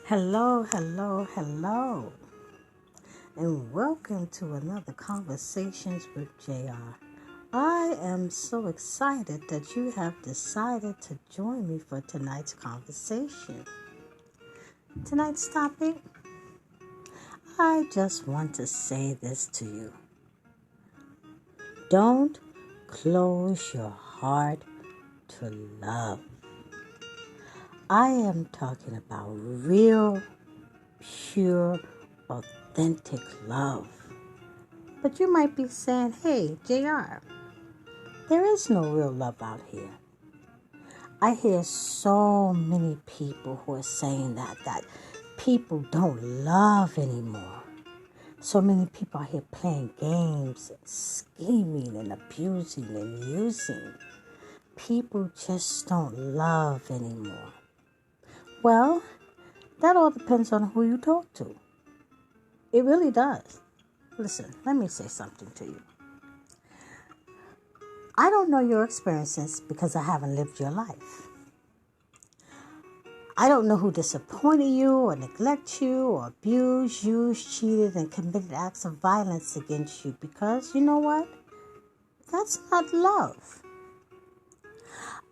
Hello, hello, hello, and welcome to another Conversations with JR. I am so excited that you have decided to join me for tonight's conversation. Tonight's topic, I just want to say this to you. Don't close your heart to love. I am talking about real, pure, authentic love. But you might be saying, hey, JR, there is no real love out here. I hear so many people who are saying that people don't love anymore. So many people are here playing games, scheming and abusing and using. People just don't love anymore. Well, that all depends on who you talk to. It really does. Listen, let me say something to you. I don't know your experiences because I haven't lived your life. I don't know who disappointed you or neglected you or abused, used, cheated, and committed acts of violence against you because, you know what? That's not love.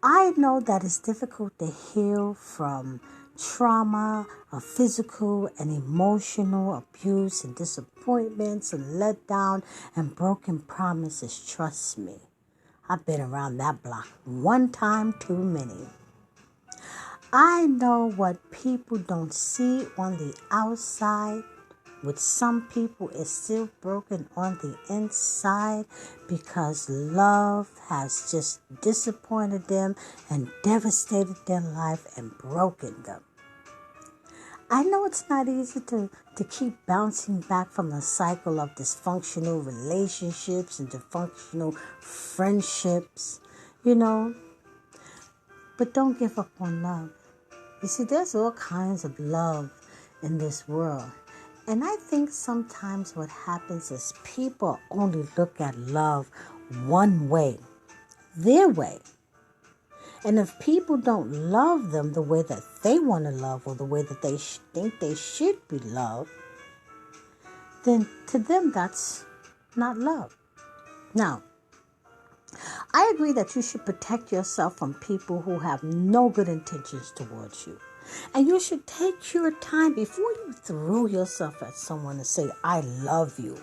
I know that it's difficult to heal from trauma of physical and emotional abuse and disappointments and letdown and broken promises. Trust me. I've been around that block one time too many. I know what people don't see on the outside, with some people is still broken on the inside because love has just disappointed them and devastated their life and broken them. I know it's not easy to keep bouncing back from the cycle of dysfunctional relationships and dysfunctional friendships, but don't give up on love. You see, there's all kinds of love in this world. And I think sometimes what happens is people only look at love one way, their way. And if people don't love them the way that they want to love or the way that they think they should be loved, then to them that's not love. Now, I agree that you should protect yourself from people who have no good intentions towards you. And you should take your time before you throw yourself at someone and say, I love you.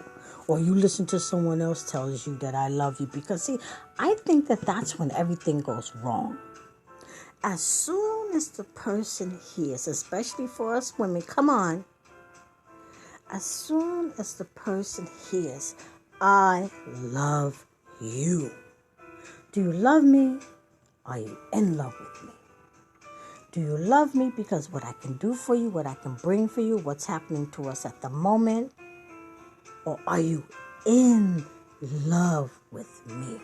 Or you listen to someone else tells you that I love you. Because, see, I think that that's when everything goes wrong. As soon as the person hears, especially for us women, come on. As soon as the person hears, I love you. Do you love me? Are you in love with me? Do you love me because what I can do for you, what I can bring for you, what's happening to us at the moment? Or are you in love with me?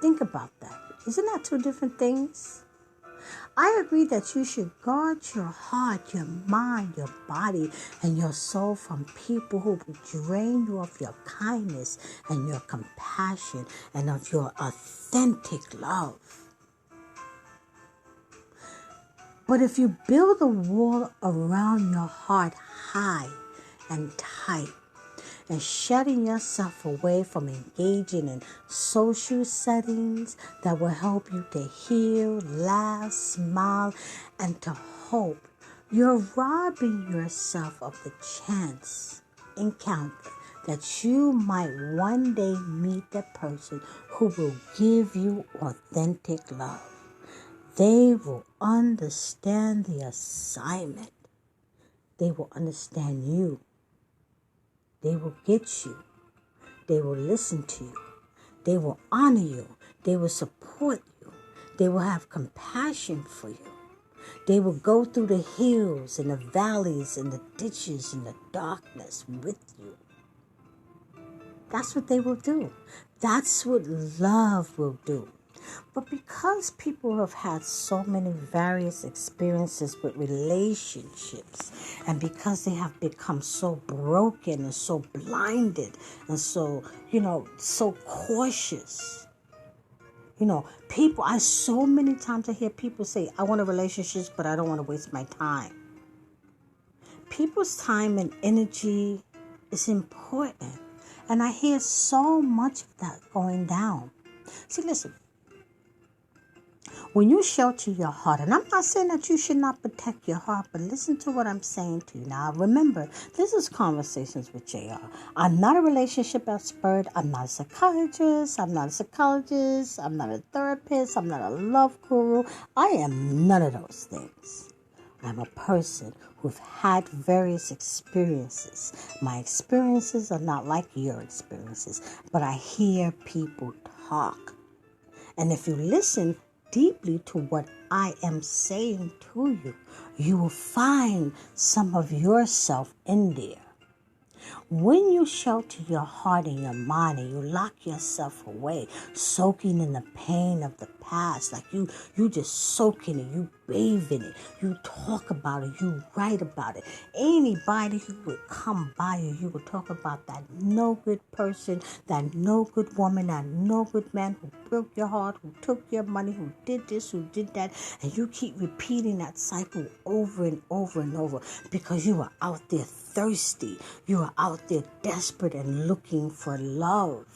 Think about that. Isn't that two different things? I agree that you should guard your heart, your mind, your body, and your soul from people who will drain you of your kindness and your compassion and of your authentic love. But if you build a wall around your heart high and tight and shutting yourself away from engaging in social settings that will help you to heal, laugh, smile, and to hope, you're robbing yourself of the chance encounter that you might one day meet the person who will give you authentic love. They will understand the assignment. They will understand you. They will get you. They will listen to you. They will honor you. They will support you. They will have compassion for you. They will go through the hills and the valleys and the ditches and the darkness with you. That's what they will do. That's what love will do. But because people have had so many various experiences with relationships, and because they have become so broken and so blinded and so, so cautious, so many times I hear people say, I want a relationship, but I don't want to waste my time. people's time and energy is important. And I hear so much of that going down. See, listen. When you shelter your heart, and I'm not saying that you should not protect your heart, but listen to what I'm saying to you. Now, remember, this is Conversations with JR. I'm not a relationship expert. I'm not a psychiatrist. I'm not a psychologist. I'm not a therapist. I'm not a love guru. I am none of those things. I'm a person who've had various experiences. My experiences are not like your experiences, but I hear people talk. And if you listen deeply to what I am saying to you, you will find some of yourself in there. When you shelter your heart and your mind and you lock yourself away, soaking in the pain of the past, like you just soak in it, you bathe in it, you talk about it, you write about it. Anybody who would come by you, you would talk about that no good person, that no good woman, that no good man who broke your heart, who took your money, who did this, who did that, and you keep repeating that cycle over and over and over because you are out there thirsty. You are out there desperate and looking for love.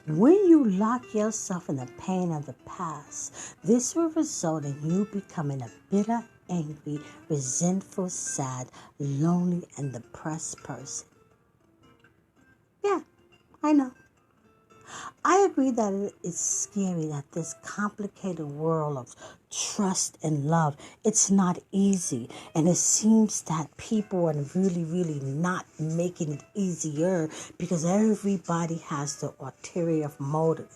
When you lock yourself in the pain of the past, this will result in you becoming a bitter, angry, resentful, sad, lonely, and depressed person. Yeah, I know. I agree that it is scary that this complicated world of trust and love, it's not easy. And it seems that people are really, really not making it easier because everybody has the ulterior motive.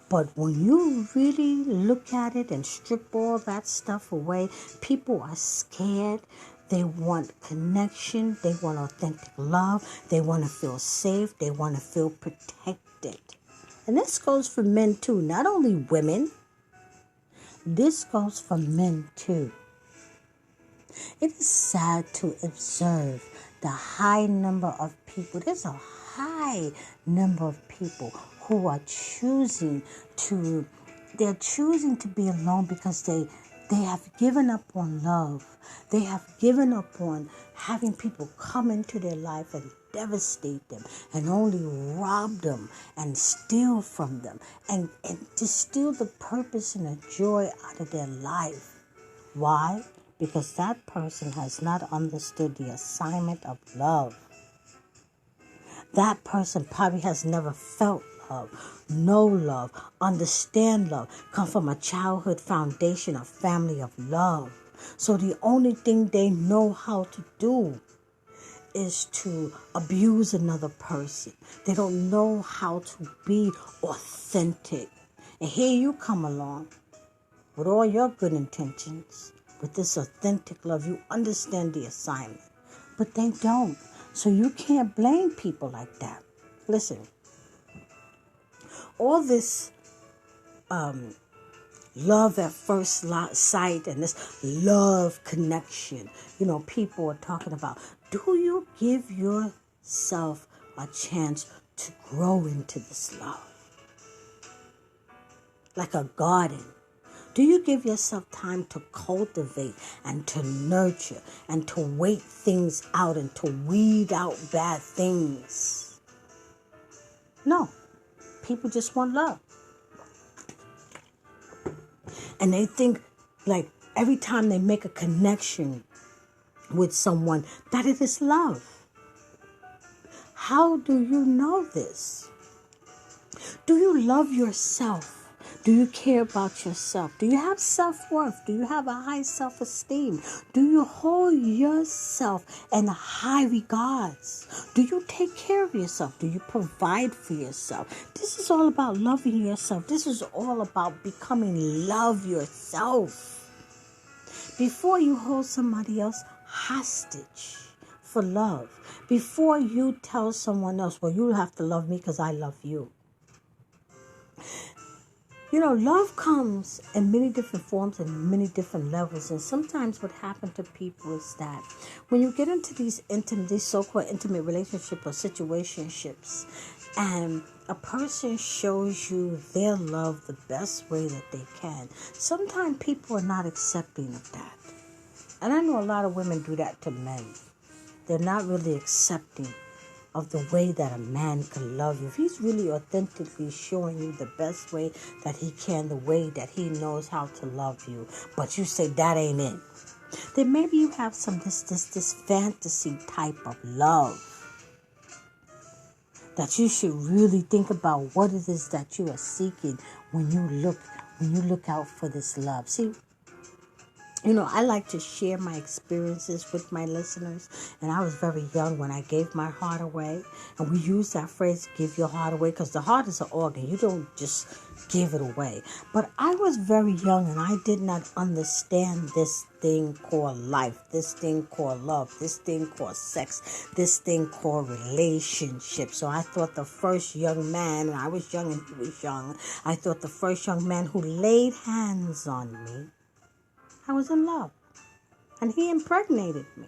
But when you really look at it and strip all that stuff away, people are scared. They want connection. They want authentic love. They want to feel safe. They want to feel protected. And this goes for men too, not only women. This goes for men too. It is sad to observe the high number of people. There's a high number of people who are choosing to be alone because they have given up on love. They have given up on having people come into their life and devastate them and only rob them and steal from them and to steal the purpose and the joy out of their life. Why? Because that person has not understood the assignment of love. That person probably has never felt love, know love, understand love, come from a childhood foundation, a family of love. So the only thing they know how to do is to abuse another person. They don't know how to be authentic. And here you come along with all your good intentions, with this authentic love. You understand the assignment, but they don't. So you can't blame people like that. Listen, all this love at first sight and this love connection, people are talking about. Do you give yourself a chance to grow into this love? Like a garden. Do you give yourself time to cultivate and to nurture and to wait things out and to weed out bad things? No. People just want love. And they think like every time they make a connection with someone that it is love. How do you know this? Do you love yourself? Do you care about yourself? Do you have self-worth? Do you have a high self-esteem? Do you hold yourself in high regards? Do you take care of yourself? Do you provide for yourself? This is all about loving yourself. This is all about becoming love yourself. Before you hold somebody else hostage for love. Before you tell someone else, well, you have to love me because I love you. Love comes in many different forms and many different levels. And sometimes what happens to people is that when you get into these so-called intimate relationships or situationships, and a person shows you their love the best way that they can, sometimes people are not accepting of that. And I know a lot of women do that to men. They're not really accepting of the way that a man can love you. If he's really authentically showing you the best way that he can, the way that he knows how to love you, but you say that ain't it, then maybe you have some this fantasy type of love that you should really think about what it is that you are seeking when you look out for this love. See, I like to share my experiences with my listeners. And I was very young when I gave my heart away. And we use that phrase, give your heart away, because the heart is an organ. You don't just give it away. But I was very young and I did not understand this thing called life, this thing called love, this thing called sex, this thing called relationship. So I thought the first young man, and I was young and he was young, I thought the first young man who laid hands on me, I was in love. And he impregnated me.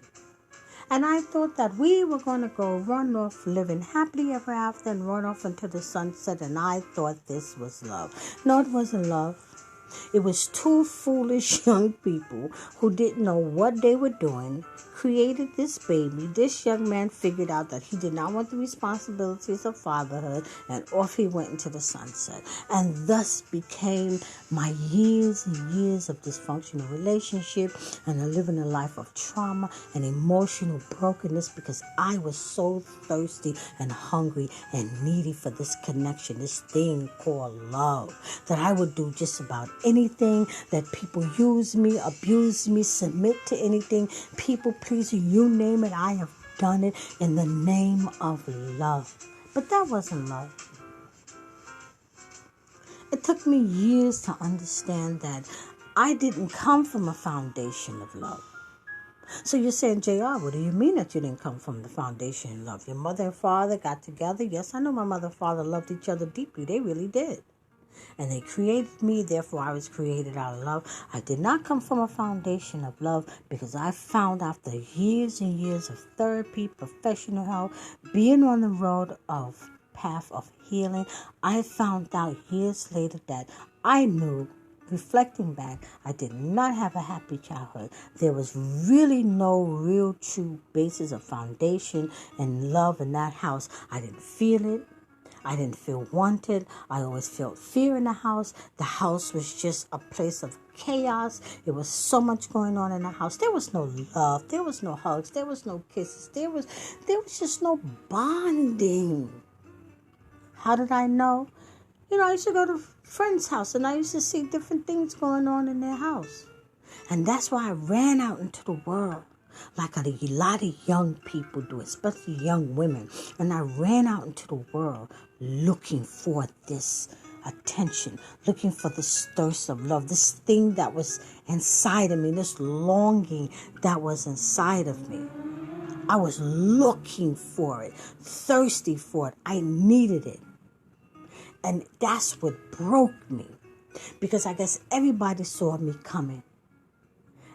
And I thought that we were going to go run off living happily ever after and run off into the sunset. And I thought this was love. No, it wasn't love. It was two foolish young people who didn't know what they were doing, created this baby. This young man figured out that he did not want the responsibilities of fatherhood, and off he went into the sunset. And thus became my years and years of dysfunctional relationship and living a life of trauma and emotional brokenness, because I was so thirsty and hungry and needy for this connection, this thing called love, that I would do just about anything, that people use me, abuse me, submit to anything, people pleasing, you name it, I have done it in the name of love. But that wasn't love. It took me years to understand that I didn't come from a foundation of love. So you're saying, JR, what do you mean that you didn't come from the foundation of love? Your mother and father got together? Yes, I know my mother and father loved each other deeply. They really did. And they created me, therefore I was created out of love. I did not come from a foundation of love, because I found after years and years of therapy, professional help, being on the road of path of healing, I found out years later that I knew, reflecting back, I did not have a happy childhood. There was really no real true basis of foundation and love in that house. I didn't feel it. I didn't feel wanted. I always felt fear in the house. The house was just a place of chaos. There was so much going on in the house. There was no love. There was no hugs. There was no kisses. There was just no bonding. How did I know? I used to go to friends' house and I used to see different things going on in their house. And that's why I ran out into the world, like a lot of young people do, especially young women. And I ran out into the world looking for this attention, looking for this thirst of love, this thing that was inside of me, this longing that was inside of me. I was looking for it, thirsty for it. I needed it. And that's what broke me, because I guess everybody saw me coming.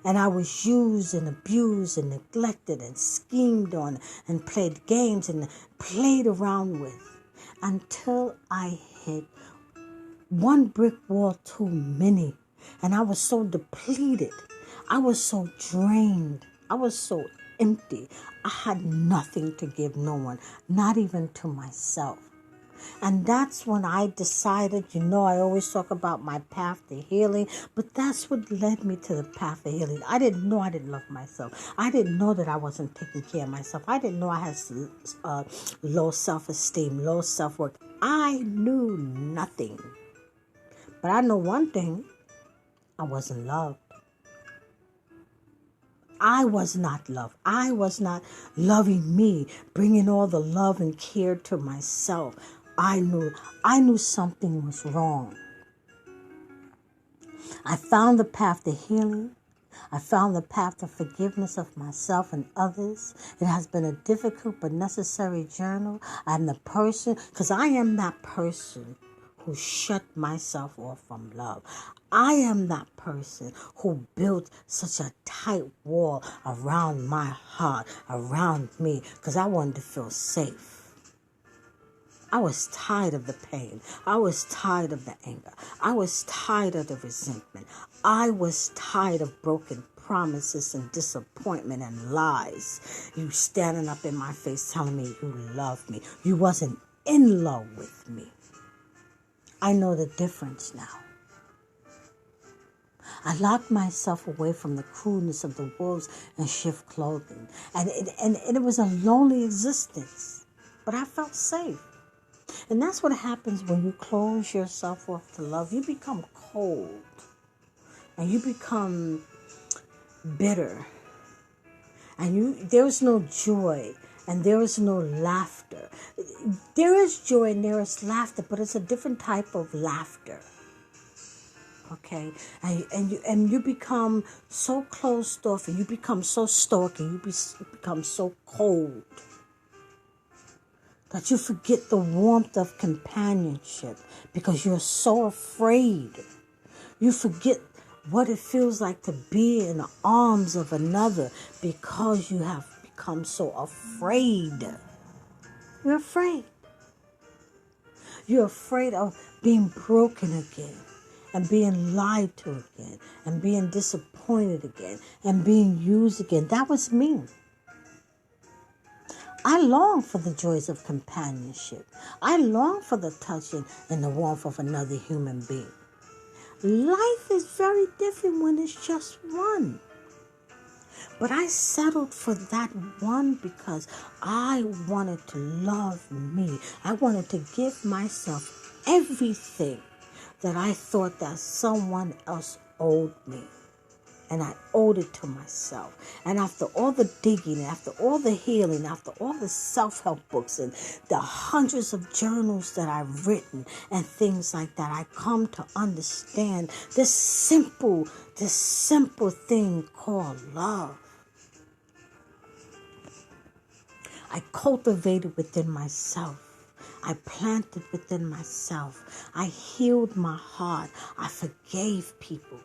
And I was used and abused and neglected and schemed on and played games and played around with, until I hit one brick wall too many. And I was so depleted. I was so drained. I was so empty. I had nothing to give no one, not even to myself. And that's when I decided, I always talk about my path to healing, but that's what led me to the path of healing. I didn't know I didn't love myself. I didn't know that I wasn't taking care of myself. I didn't know I had low self-esteem, low self-worth. I knew nothing. But I know one thing. I wasn't loved. I was not loved. I was not loving me, bringing all the love and care to myself. I knew something was wrong. I found the path to healing. I found the path to forgiveness of myself and others. It has been a difficult but necessary journey. I'm the person, because I am that person who shut myself off from love. I am that person who built such a tight wall around my heart, around me, because I wanted to feel safe. I was tired of the pain. I was tired of the anger. I was tired of the resentment. I was tired of broken promises and disappointment and lies. You standing up in my face telling me you love me. You wasn't in love with me. I know the difference now. I locked myself away from the cruelness of the wolves in shift clothing. And it was a lonely existence. But I felt safe. And that's what happens when you close yourself off to love. You become cold. And you become bitter. And there's no joy. And there is no laughter. There is joy and there is laughter. But it's a different type of laughter. Okay, and you become so closed off, and you become so stoic, and you become so cold that you forget the warmth of companionship because you're so afraid. You forget what it feels like to be in the arms of another because you have become so afraid. You're afraid. You're afraid of being broken again. And being lied to again. And being disappointed again. And being used again. That was me. I long for the joys of companionship. I long for the touching and the warmth of another human being. Life is very different when it's just one. But I settled for that one because I wanted to love me. I wanted to give myself everything that I thought that someone else owed me. And I owed it to myself. And after all the digging, after all the healing, after all the self-help books and the hundreds of journals that I've written and things like that, I come to understand this simple thing called love. I cultivated within myself. I planted within myself. I healed my heart. I forgave people.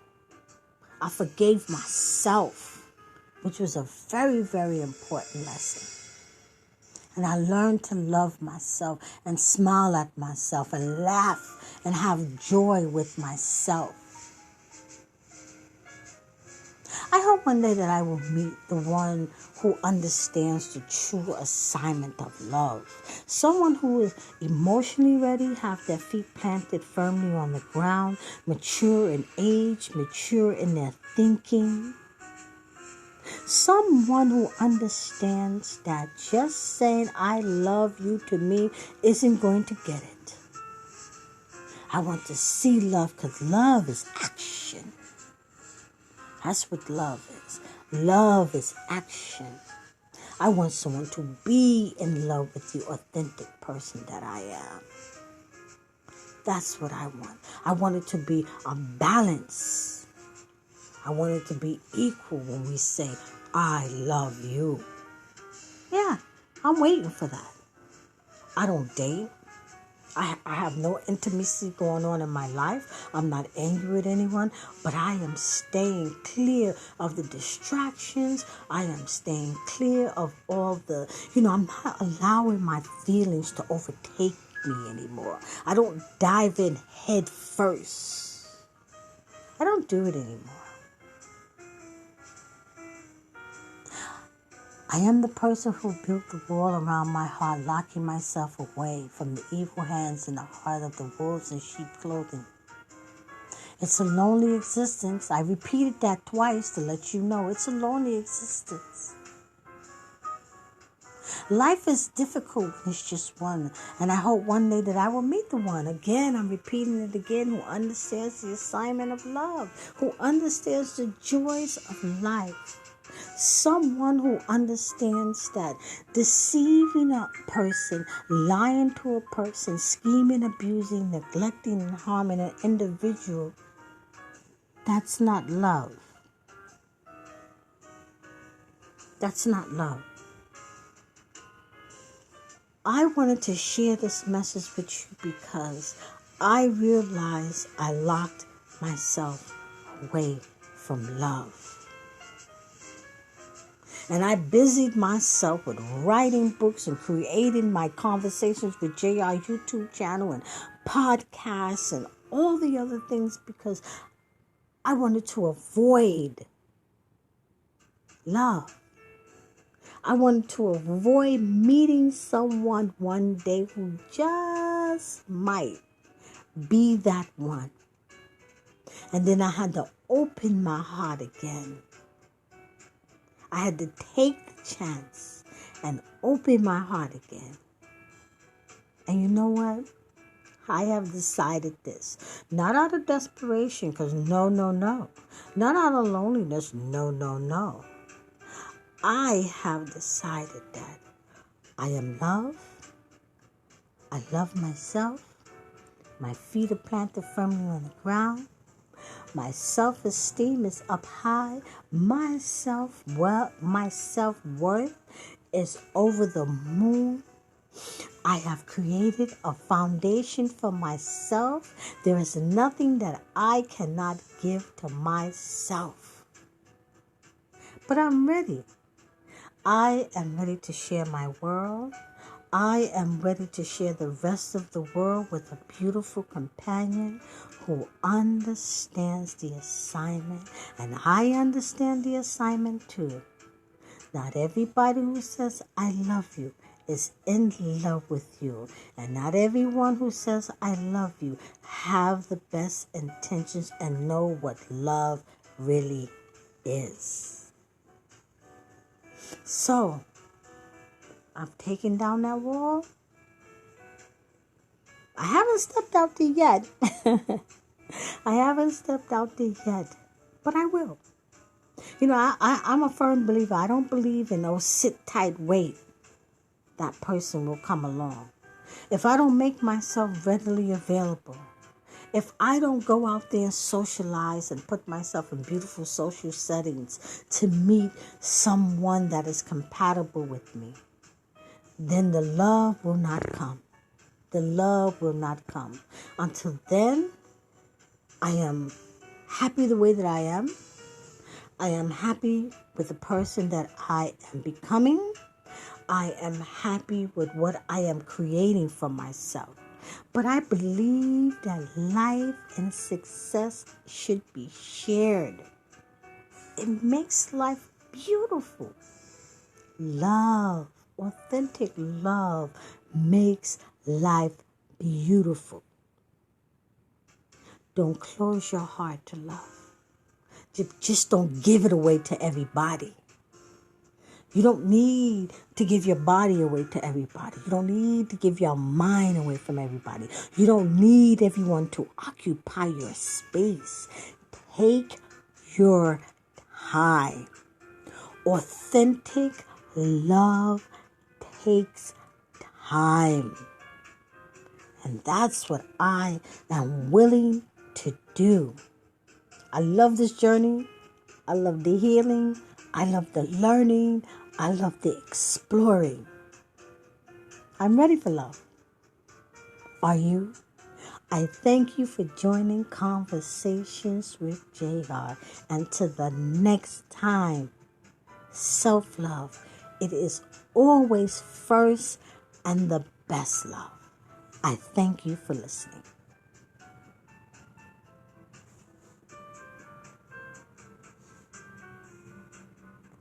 I forgave myself, which was a very, very important lesson. And I learned to love myself and smile at myself and laugh and have joy with myself. I hope one day that I will meet the one who understands the true assignment of love. Someone who is emotionally ready, have their feet planted firmly on the ground, mature in age, mature in their thinking. Someone who understands that just saying I love you to me isn't going to get it. I want to see love because love is action. That's what love is. Love is action. I want someone to be in love with the authentic person that I am. That's what I want. I want it to be a balance. I want it to be equal when we say, I love you. Yeah, I'm waiting for that. I don't date. I have no intimacy going on in my life. I'm not angry with anyone, but I am staying clear of the distractions. I am staying clear of all the, I'm not allowing my feelings to overtake me anymore. I don't dive in head first. I don't do it anymore. I am the person who built the wall around my heart, locking myself away from the evil hands in the heart of the wolves in sheep clothing. It's a lonely existence. I repeated that twice to let you know it's a lonely existence. Life is difficult when it's just one. And I hope one day that I will meet the one. Again, I'm repeating it again, who understands the assignment of love, who understands the joys of life. Someone who understands that deceiving a person, lying to a person, scheming, abusing, neglecting, and harming an individual, that's not love. That's not love. I wanted to share this message with you because I realized I locked myself away from love. And I busied myself with writing books and creating my Conversations with JR YouTube channel and podcasts and all the other things because I wanted to avoid love. I wanted to avoid meeting someone one day who just might be that one. And then I had to open my heart again. I had to take the chance and open my heart again. And you know what? I have decided this. Not out of desperation, because no. Not out of loneliness, no. I have decided that I am love. I love myself. My feet are planted firmly on the ground. My self-esteem is up high. My self-worth is over the moon. I have created a foundation for myself. There is nothing that I cannot give to myself. But I'm ready. I am ready to share my world. I am ready to share the rest of the world with a beautiful companion who understands the assignment. And I understand the assignment too. Not everybody who says, I love you, is in love with you. And not everyone who says, I love you, have the best intentions and know what love really is. So, I've taken down that wall. I haven't stepped out there yet. I haven't stepped out there yet. But I will. You know, I'm a firm believer. I don't believe in no sit tight wait. That person will come along. If I don't make myself readily available, if I don't go out there and socialize and put myself in beautiful social settings to meet someone that is compatible with me, then the love will not come. The love will not come. Until then, I am happy the way that I am. I am happy with the person that I am becoming. I am happy with what I am creating for myself. But I believe that life and success should be shared. It makes life beautiful. Love, authentic love, makes life beautiful. Don't close your heart to love. Just don't give it away to everybody. You don't need to give your body away to everybody. You don't need to give your mind away from everybody. You don't need everyone to occupy your space. Take your time. Authentic love takes time. And that's what I am willing to do. I love this journey. I love the healing. I love the learning. I love the exploring. I'm ready for love. Are you? I thank you for joining Conversations with JR. And to the next time, self-love. It is always first and the best love. I thank you for listening.